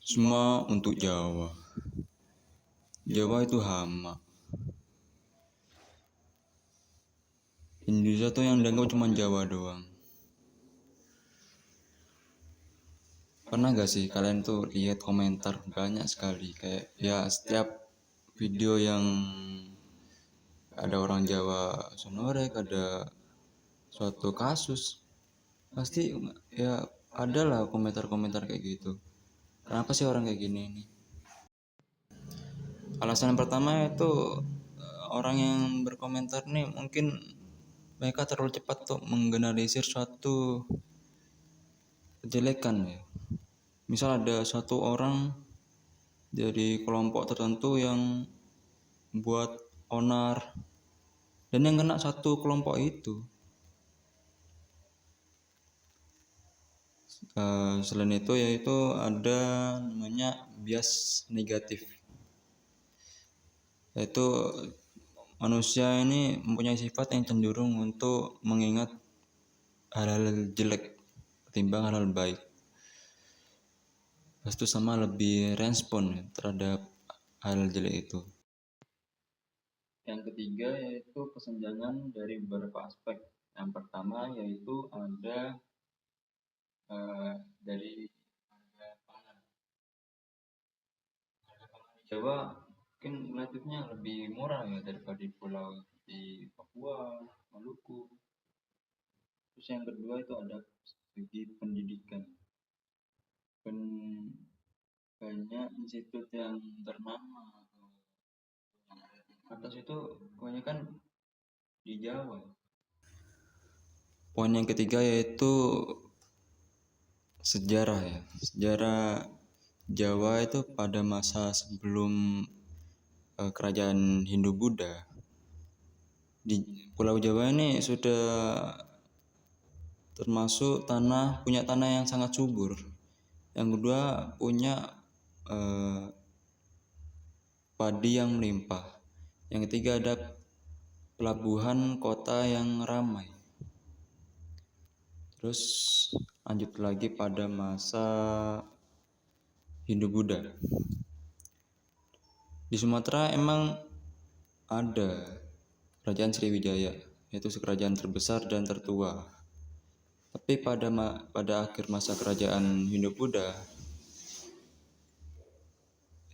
Semua untuk Jawa. Jawa itu hama. Indonesia tuh yang dianggap cuma Jawa doang. Pernah gak sih kalian tuh lihat komentar banyak sekali kayak ya setiap video yang ada orang Jawa sonorek, ada suatu kasus, pasti ya ada lah komentar-komentar kayak gitu. Kenapa sih orang kayak gini ini? Alasan pertama itu orang yang berkomentar nih mungkin mereka terlalu cepat tuh menggeneralisir suatu kejelekan ya. Misal ada satu orang dari kelompok tertentu yang buat onar dan yang kena satu kelompok itu. Selain itu yaitu ada namanya bias negatif, yaitu manusia ini mempunyai sifat yang cenderung untuk mengingat hal-hal jelek ketimbang hal-hal baik. Itu sama lebih respon terhadap hal jelek itu. Yang ketiga yaitu kesenjangan dari beberapa aspek. Yang pertama yaitu ada dari harga pangan. Harga pangan di Jawa mungkin relatifnya lebih murah ya daripada di pulau di Papua, Maluku. Terus yang kedua itu ada segi pendidikan. Banyak institut yang ternama atas itu kebanyakan di Jawa. Poin yang ketiga yaitu sejarah ya. Sejarah Jawa itu pada masa sebelum kerajaan Hindu-Buddha. Di Pulau Jawa ini sudah termasuk punya tanah yang sangat subur. Yang kedua punya padi yang melimpah. Yang ketiga ada pelabuhan kota yang ramai. Terus lanjut lagi pada masa Hindu-Buddha. Di Sumatera emang ada kerajaan Sriwijaya, yaitu kerajaan terbesar dan tertua. Tapi pada akhir masa kerajaan Hindu-Buddha,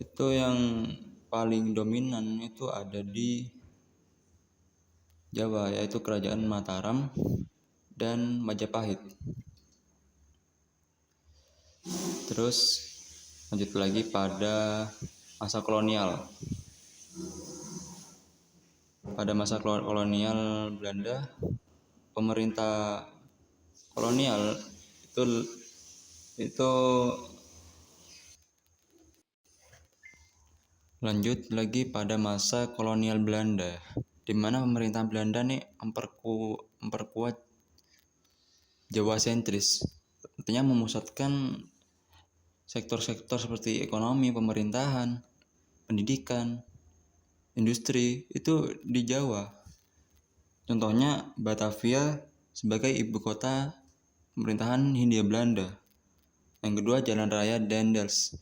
itu yang paling dominan itu ada di Jawa, yaitu kerajaan Mataram dan Majapahit. Terus lanjut lagi pada masa kolonial. Pada masa kolonial Belanda, pemerintah kolonial itu lanjut lagi pada masa kolonial Belanda, di mana pemerintah Belanda nih memperkuat Jawa sentris, artinya memusatkan sektor-sektor seperti ekonomi, pemerintahan, pendidikan, industri itu di Jawa. Contohnya Batavia sebagai ibu kota pemerintahan Hindia Belanda. Yang kedua Jalan Raya Dendels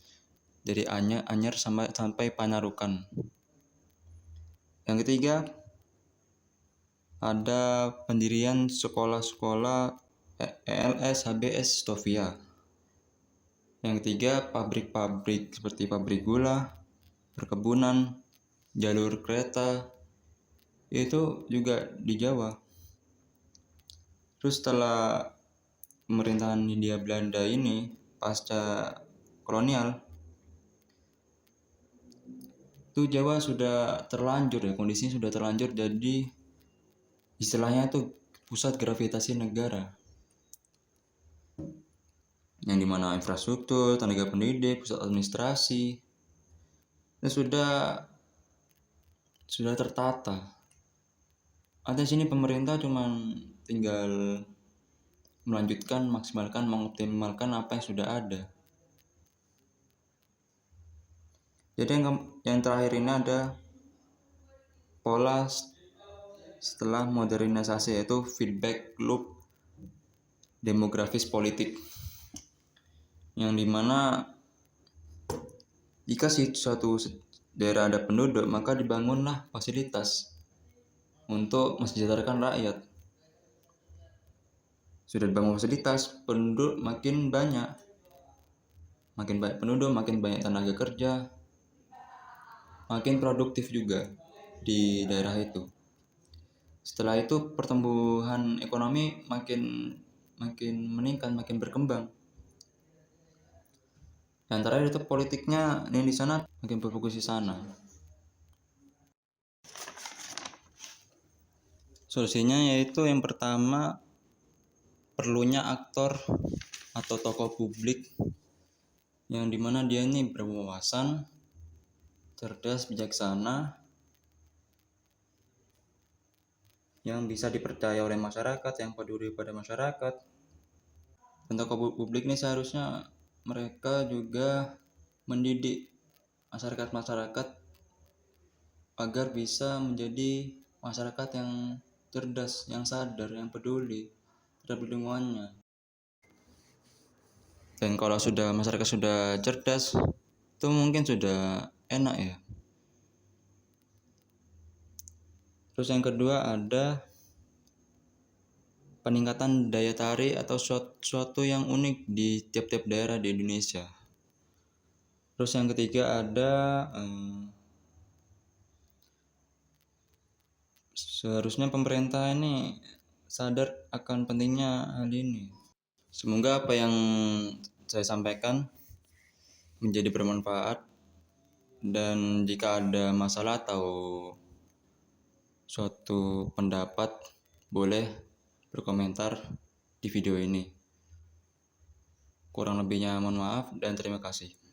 dari Anyer sampai Panarukan. Yang ketiga ada pendirian sekolah-sekolah ELS HBS Stovia. Yang ketiga pabrik-pabrik seperti pabrik gula, perkebunan, jalur kereta, itu juga di Jawa. Terus setelah pemerintahan Hindia Belanda ini pasca kolonial, itu Jawa sudah terlanjur ya, kondisinya sudah terlanjur, jadi istilahnya itu pusat gravitasi negara, yang dimana infrastruktur, tenaga pendidik, pusat administrasi itu sudah tertata. Ada sini pemerintah cuma tinggal melanjutkan, mengoptimalkan apa yang sudah ada. Jadi yang terakhir ini ada pola setelah modernisasi, yaitu feedback loop demografis politik, yang dimana Jika suatu daerah ada penduduk, maka dibangunlah fasilitas untuk mensejahterakan rakyat. Sudah dibangun fasilitas, penduduk makin banyak penduduk, makin banyak tenaga kerja, makin produktif juga di daerah itu. Setelah itu pertumbuhan ekonomi makin meningkat, makin berkembang. Dan terakhir itu politiknya yang di sana makin berfokus di sana. Solusinya yaitu yang pertama, perlunya aktor atau tokoh publik yang dimana dia ini berwawasan, cerdas, bijaksana, yang bisa dipercaya oleh masyarakat, yang peduli pada masyarakat. Dan tokoh publik ini seharusnya mereka juga mendidik masyarakat agar bisa menjadi masyarakat yang cerdas, yang sadar, yang peduli terhadap lingkungannya. Dan kalau masyarakat sudah cerdas, itu mungkin sudah enak ya. Terus yang kedua ada peningkatan daya tarik atau suatu yang unik di tiap-tiap daerah di Indonesia. Terus yang ketiga ada seharusnya pemerintah ini sadar akan pentingnya hal ini. Semoga apa yang saya sampaikan menjadi bermanfaat, dan jika ada masalah atau suatu pendapat boleh berkomentar di video ini. Kurang lebihnya mohon maaf dan terima kasih.